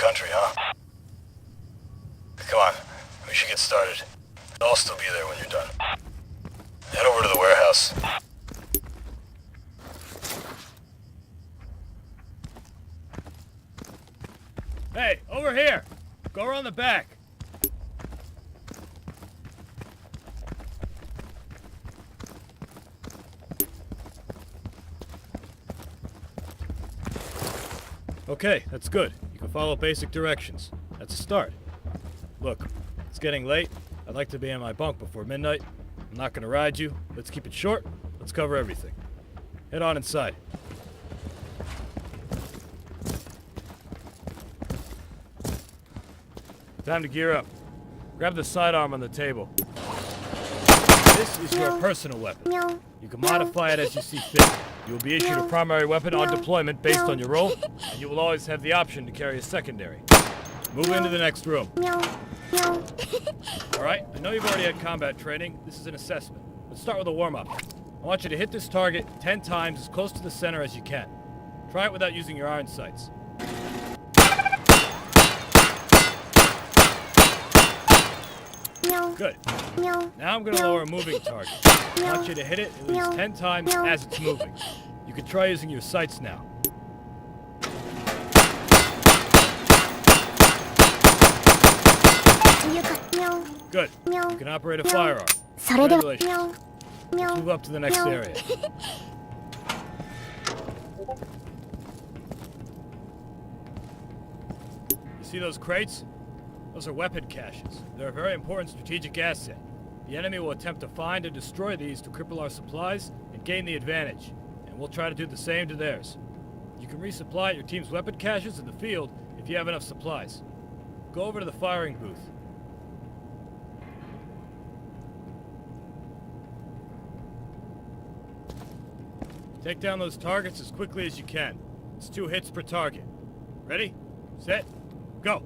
country, huh? Come on, we should get started. I'll still be there when you're done. Head over to the warehouse. Hey, over here! Go around the back. Okay, that's good. You can follow basic directions. That's a start. Look, it's getting late. I'd like to be in my bunk before midnight. I'm not gonna ride you. Let's keep it short. Let's cover everything. Head on inside. Time to gear up. Grab the sidearm on the table. This is your personal weapon. You can modify it as you see fit. You will be issued a primary weapon on deployment based on your role, and you will always have the option to carry a secondary. Move into the next room. Alright, I know you've already had combat training. This is an assessment. Let's start with a warm-up. I want you to hit this target 10 times as close to the center as you can. Try it without using your iron sights. Good. Now I'm going to lower a moving target. I want you to hit it at least 10 times as it's moving. You can try using your sights now. Good. You can operate a firearm. Congratulations. Let's move up to the next area. You see those crates? Those are weapon caches. They're a very important strategic asset. The enemy will attempt to find and destroy these to cripple our supplies and gain the advantage. And we'll try to do the same to theirs. You can resupply your team's weapon caches in the field if you have enough supplies. Go over to the firing booth. Take down those targets as quickly as you can. It's 2 hits per target. Ready? Set? Go!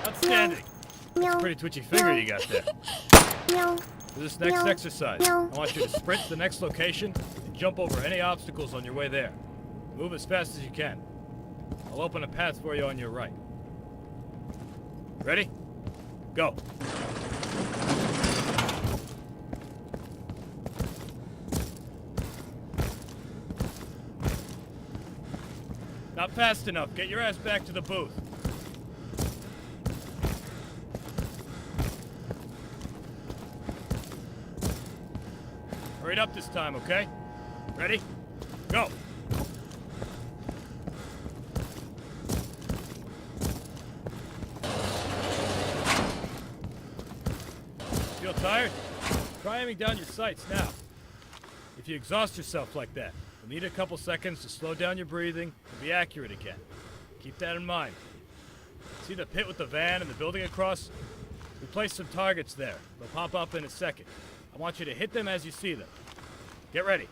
Outstanding! That's a pretty twitchy finger you got there. For this next exercise, I want you to sprint to the next location and jump over any obstacles on your way there. Move as fast as you can. I'll open a path for you on your right. Ready? Go. Not fast enough. Get your ass back to the booth. Hurry it up this time, okay? Ready? Go! Feel tired? Try aiming down your sights now. If you exhaust yourself like that, you'll need a couple seconds to slow down your breathing and be accurate again. Keep that in mind. See the pit with the van and the building across? We placed some targets there. They'll pop up in a second. I want you to hit them as you see them. Get ready.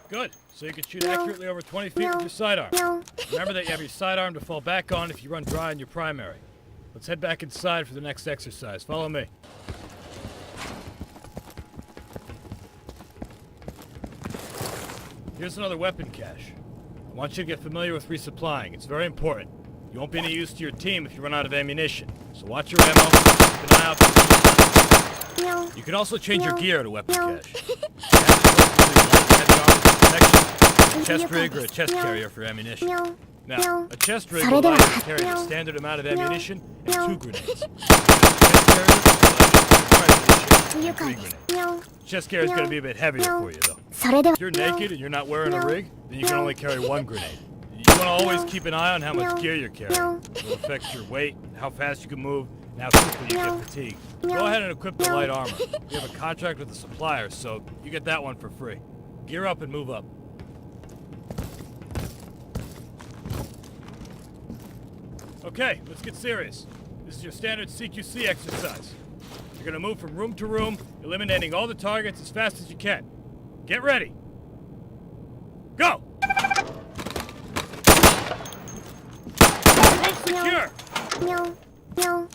Good. So you can shoot accurately over 20 feet with your sidearm. Remember that you have your sidearm to fall back on if you run dry on your primary. Let's head back inside for the next exercise. Follow me. Here's another weapon cache. I want you to get familiar with resupplying. It's very important. You won't be any use to your team if you run out of ammunition. So watch your ammo, keep an eye out for. You can also change your gear to weapon cache. A chest rig or a chest carrier for ammunition. Now, a chest rig will allow you to carry the standard amount of ammunition and 2 grenades. A chest carrier will 3 grenades. Chest carrier is going to be a bit heavier for you, though. If you're naked and you're not wearing a rig, then you can only carry 1 grenade. You want to always keep an eye on how much gear you're carrying. It will affect your weight, how fast you can move, Now quickly you get fatigued. Go ahead and equip the light armor. We have a contract with the supplier, so you get that one for free. Gear up and move up. Okay, let's get serious. This is your standard CQC exercise. You're gonna move from room to room, eliminating all the targets as fast as you can. Get ready. Go! Room secure! No. No.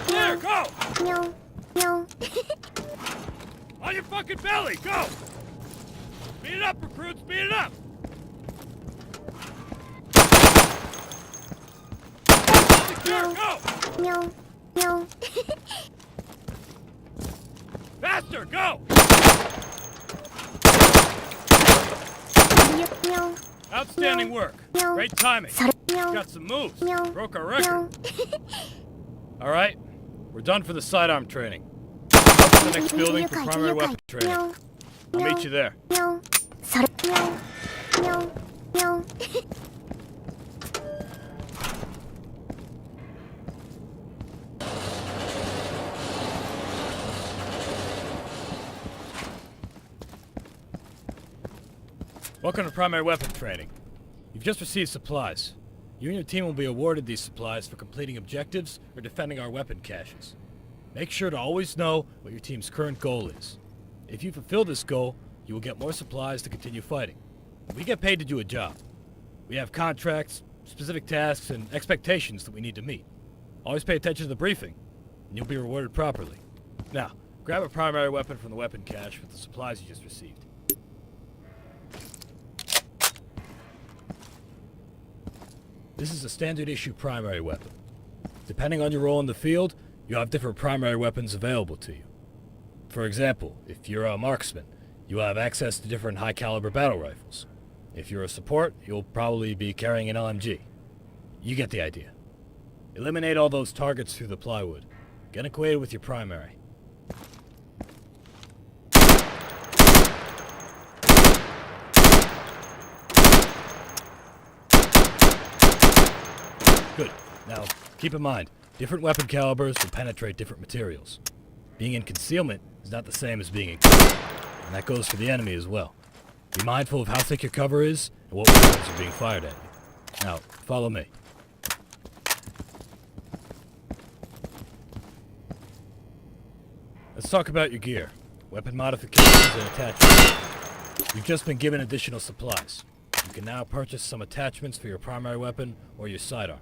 Clear, go! No. No. On your fucking belly, go! Speed it up, recruit, speed it up! Secure, go! No. No. Faster, go! No. Outstanding work. No. Great timing. No. Got some moves. No. Broke our record. No. All right, we're done for the sidearm training. Up to the next building for primary weapon training. No. I'll meet you there. No. No. No. No. Welcome to primary weapon training. You've just received supplies. You and your team will be awarded these supplies for completing objectives or defending our weapon caches. Make sure to always know what your team's current goal is. If you fulfill this goal, you will get more supplies to continue fighting. We get paid to do a job. We have contracts, specific tasks, and expectations that we need to meet. Always pay attention to the briefing, and you'll be rewarded properly. Now, grab a primary weapon from the weapon cache with the supplies you just received. This is a standard issue primary weapon. Depending on your role in the field, you'll have different primary weapons available to you. For example, if you're a marksman, you'll have access to different high caliber battle rifles. If you're a support, you'll probably be carrying an LMG. You get the idea. Eliminate all those targets through the plywood. Get acquainted with your primary. Good. Now, keep in mind, different weapon calibers will penetrate different materials. Being in concealment is not the same as being in cover, and that goes for the enemy as well. Be mindful of how thick your cover is and what weapons are being fired at you. Now, follow me. Let's talk about your gear, weapon modifications, and attachments. You've just been given additional supplies. You can now purchase some attachments for your primary weapon or your sidearm.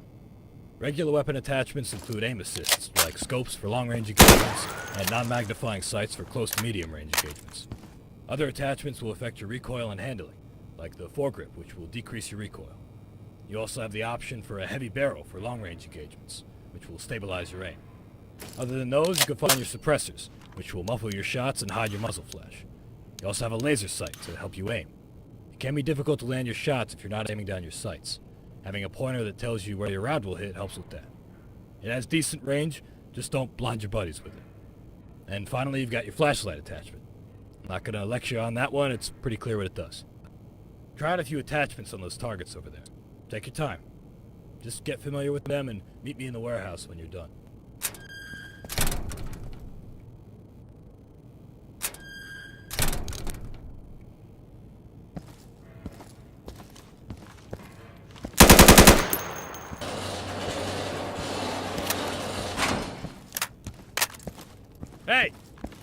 Regular weapon attachments include aim assists, like scopes for long-range engagements and non-magnifying sights for close to medium-range engagements. Other attachments will affect your recoil and handling, like the foregrip, which will decrease your recoil. You also have the option for a heavy barrel for long-range engagements, which will stabilize your aim. Other than those, you can find your suppressors, which will muffle your shots and hide your muzzle flash. You also have a laser sight to help you aim. It can be difficult to land your shots if you're not aiming down your sights. Having a pointer that tells you where your round will hit helps with that. It has decent range, just don't blind your buddies with it. And finally, you've got your flashlight attachment. I'm not gonna lecture on that one, it's pretty clear what it does. Try out a few attachments on those targets over there. Take your time. Just get familiar with them and meet me in the warehouse when you're done. Hey,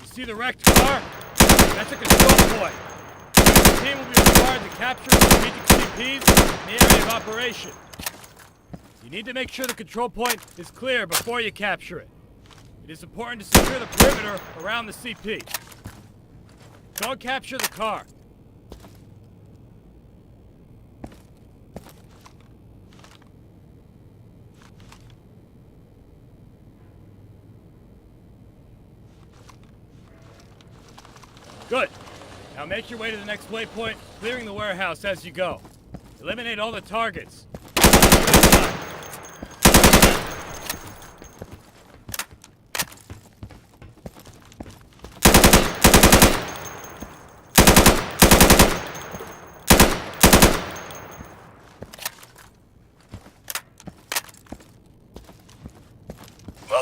you see the wrecked car? That's a control point. The team will be required to capture strategic CPs in the area of operation. You need to make sure the control point is clear before you capture it. It is important to secure the perimeter around the CP. Don't capture the car. Good. Now make your way to the next waypoint, clearing the warehouse as you go. Eliminate all the targets.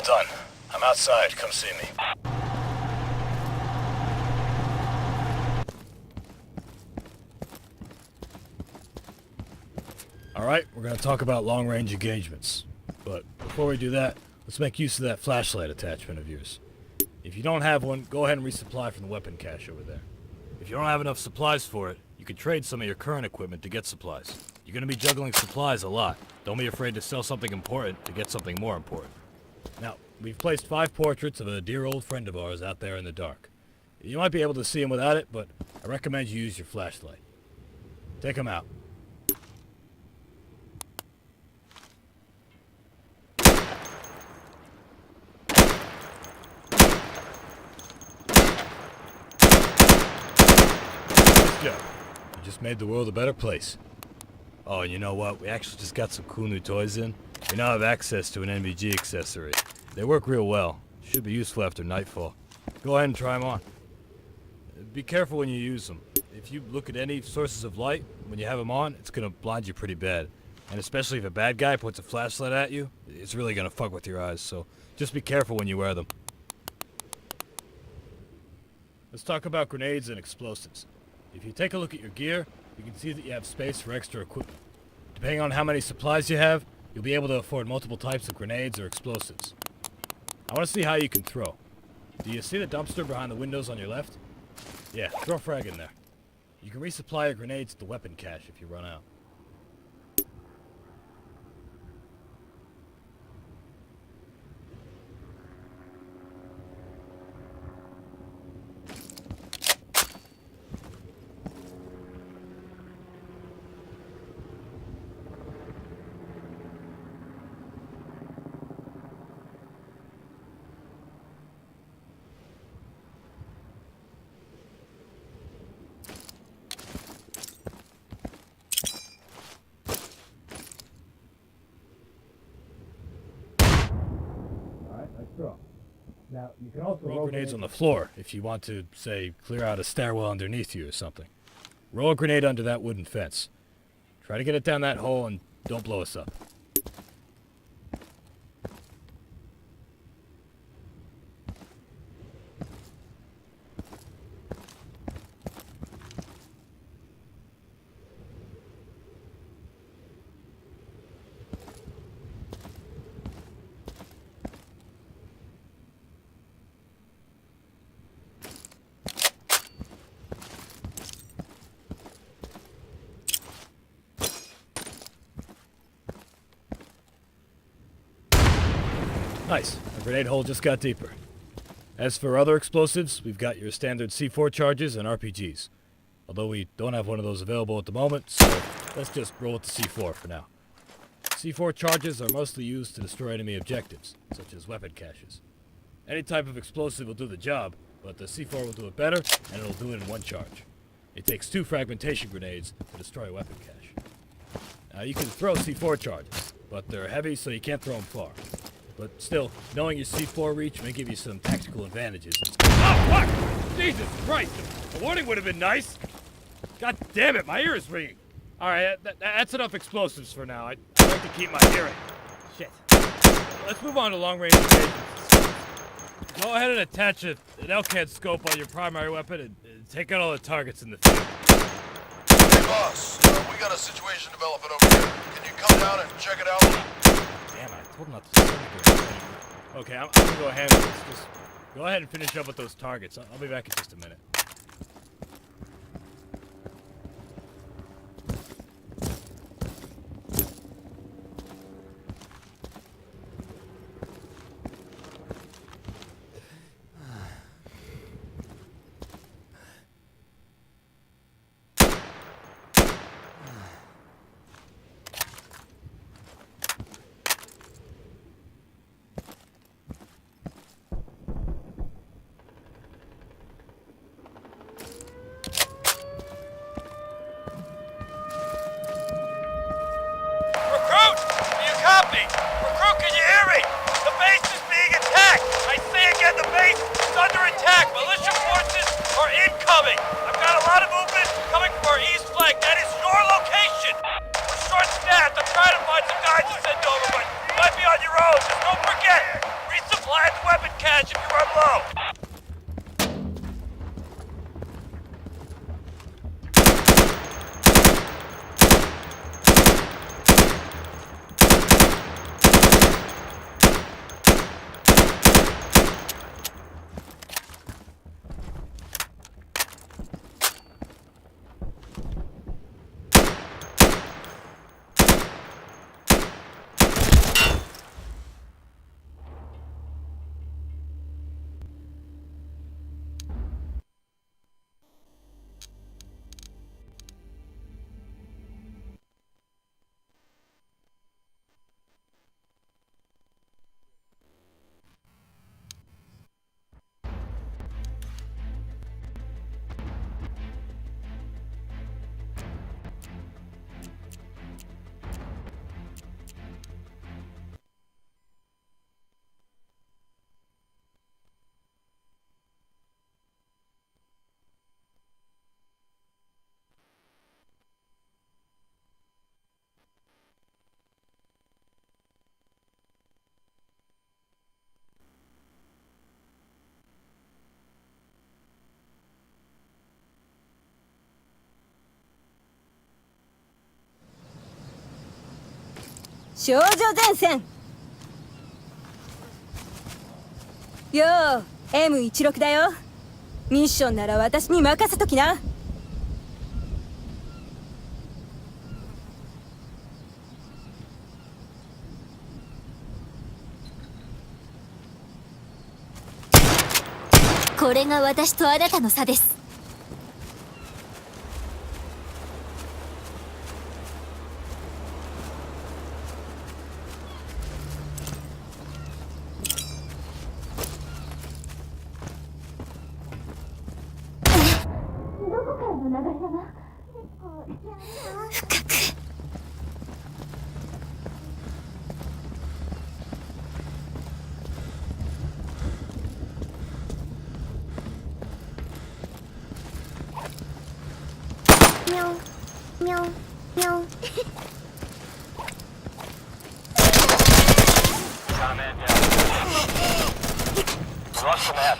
All done. I'm outside. Come see me. Alright, we're going to talk about long-range engagements. But before we do that, let's make use of that flashlight attachment of yours. If you don't have one, go ahead and resupply from the weapon cache over there. If you don't have enough supplies for it, you can trade some of your current equipment to get supplies. You're going to be juggling supplies a lot. Don't be afraid to sell something important to get something more important. Now, we've placed 5 portraits of a dear old friend of ours out there in the dark. You might be able to see him without it, but I recommend you use your flashlight. Take him out. Nice job. You just made the world a better place. Oh, and you know what? We actually just got some cool new toys in. We now have access to an NVG accessory. They work real well. Should be useful after nightfall. Go ahead and try them on. Be careful when you use them. If you look at any sources of light, when you have them on, it's going to blind you pretty bad. And especially if a bad guy puts a flashlight at you, it's really going to fuck with your eyes. So just be careful when you wear them. Let's talk about grenades and explosives. If you take a look at your gear, you can see that you have space for extra equipment. Depending on how many supplies you have, you'll be able to afford multiple types of grenades or explosives. I want to see how you can throw. Do you see the dumpster behind the windows on your left? Yeah, throw a frag in there. You can resupply your grenades at the weapon cache if you run out. Now, you can also roll grenades on the floor if you want to, say, clear out a stairwell underneath you or something. Roll a grenade under that wooden fence. Try to get it down that hole and don't blow us up. Nice. The grenade hole just got deeper. As for other explosives, we've got your standard C4 charges and RPGs. Although we don't have one of those available at the moment, so let's just roll with the C4 for now. C4 charges are mostly used to destroy enemy objectives, such as weapon caches. Any type of explosive will do the job, but the C4 will do it better, and it'll do it in one charge. It takes 2 fragmentation grenades to destroy a weapon cache. Now you can throw C4 charges, but they're heavy so you can't throw them far. But still, knowing your C4 reach may give you some tactical advantages. Oh, fuck! Jesus Christ! A warning would have been nice! God damn it, my ear is ringing. Alright, that's enough explosives for now. I'd like to keep my hearing. Shit. Let's move on to long-range engagements. Go ahead and attach an LCAD scope on your primary weapon and take out all the targets in the field. Hey, boss. We got a situation developing over here. Can you come down and check it out? Damn, I told him not to say anything. Okay, I'm gonna go ahead and just go ahead and finish up with those targets. I'll be back in just a minute. Recruit, can you hear me? The base is being attacked! I say again, the base is under attack! Militia forces are incoming! I've got a lot of movement coming from our east flank. That is your location! We're short-staffed. I'm trying to find some guys to send over, but you might be on your own. Just don't forget, resupply! 少女前線。よう M16 だよ。ミッションなら私に任せときな。これが私とあなたの差です。深く。喵喵喵。Comment down. We lost the map.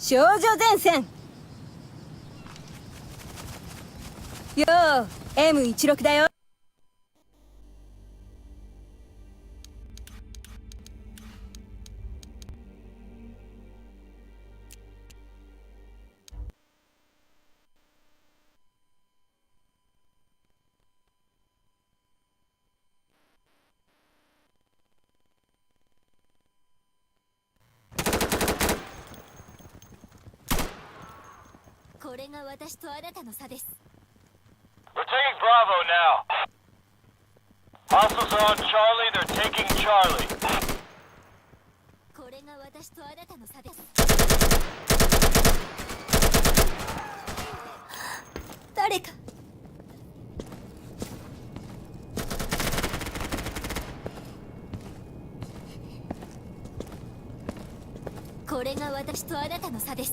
少女前線。よう M16 だよ。これが私とあなたの差です。We're taking Bravo now. Hostiles are on Charlie. They're taking Charlie. これが私とあなたの差です。誰か。これが私とあなたの差です。